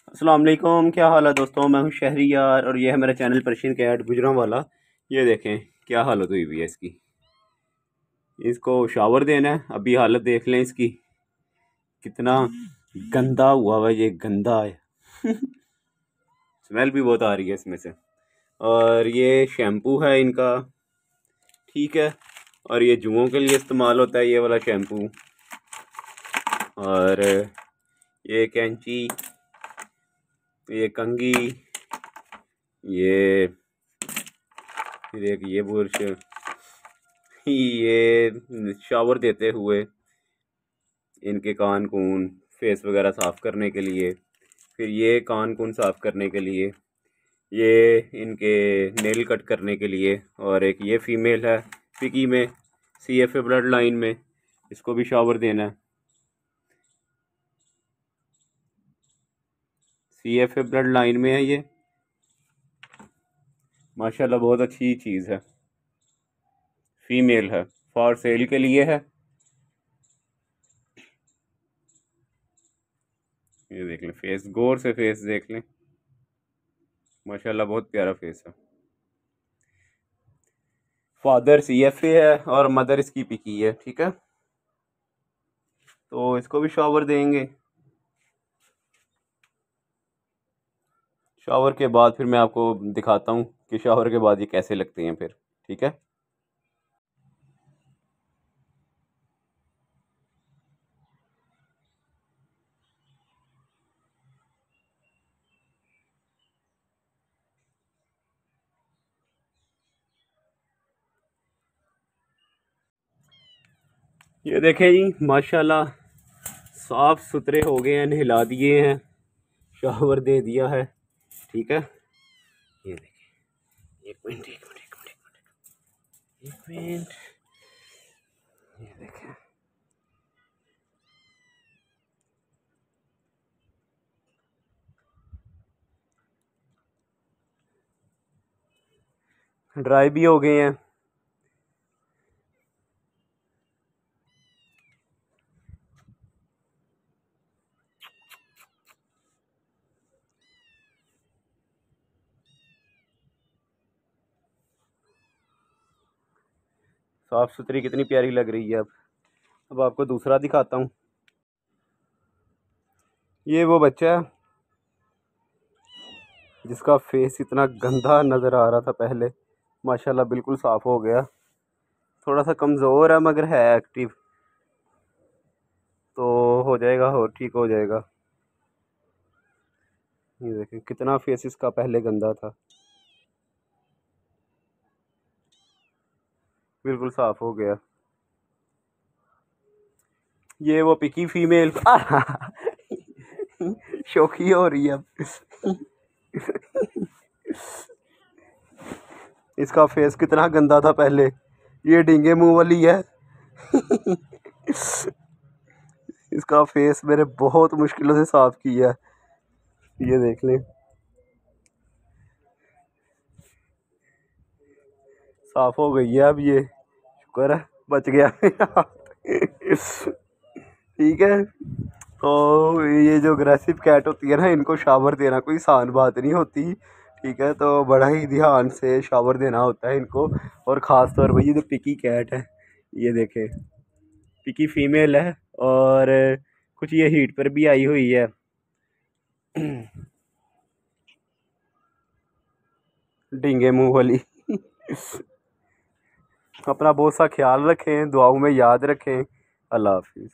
अस्सलाम वालेकुम, क्या हाल है दोस्तों। मैं हूं शहरी यार और ये है मेरा चैनल पर्शियन कैट गुजरांवाला। ये देखें क्या हालत हुई हुई है इसकी। इसको शावर देना है, अभी हालत देख लें इसकी, कितना गंदा हुआ हुआ है। ये गंदा है स्मेल भी बहुत आ रही है इसमें से। और ये शैम्पू है इनका, ठीक है। और ये जुओं के लिए इस्तेमाल होता है ये वाला शैम्पू। और ये कैंची, ये कंघी, ये फिर एक ये बुरश, ये शावर देते हुए इनके कान कून फेस वगैरह साफ़ करने के लिए। फिर ये कान कून साफ़ करने के लिए, ये इनके नेल कट करने के लिए। और एक ये फ़ीमेल है पिकी में, CFA ब्लड लाइन में, इसको भी शावर देना है। CFA ब्लड लाइन में है ये, माशाल्लाह बहुत अच्छी चीज़ है। फ़ीमेल है, फॉर सेल के लिए है। ये देख लें फेस, गौर से फेस देख लें, माशाल्लाह बहुत प्यारा फेस है। फादर CFA है और मदर इसकी पिकी है, ठीक है। तो इसको भी शावर देंगे। शावर के बाद फिर मैं आपको दिखाता हूँ कि शावर के बाद ये कैसे लगते हैं फिर, ठीक है। ये देखें जी, माशाल्लाह साफ सुथरे हो गए हैं, नहला दिए हैं, शावर दे दिया है, ठीक है। ये देखें, एक मिनट एक मिनट एक मिनट एक मिनट, ये देखें। ड्राई भी हो गए हैं। साफ सुथरी कितनी प्यारी लग रही है। अब आपको दूसरा दिखाता हूँ। ये वो बच्चा है जिसका फेस इतना गंदा नज़र आ रहा था पहले, माशाल्लाह बिल्कुल साफ़ हो गया। थोड़ा सा कमज़ोर है मगर है एक्टिव, तो हो जाएगा, और ठीक हो जाएगा। ये देखें कितना फेस इसका पहले गंदा था, बिल्कुल साफ़ हो गया। ये वो पिकी फीमेल शौकी हो रही है अब इसका फेस कितना गंदा था पहले, ये डींगे मुंह वाली है इसका फेस मैंने बहुत मुश्किलों से साफ किया, ये देख लें। साफ हो गई है अब ये, शुक्र है बच गया ठीक है। तो ये जो अग्रेसिव कैट होती है ना, इनको शावर देना कोई आसान बात नहीं होती, ठीक है। तो बड़ा ही ध्यान से शावर देना होता है इनको। और ख़ास तौर पर ये जो पिकी कैट है, ये देखें पिकी फीमेल है, और कुछ ये हीट पर भी आई हुई है डींगे मुंह वाली अपना बहुत सा ख्याल रखें, दुआओं में याद रखें। अल्लाह हाफिज़।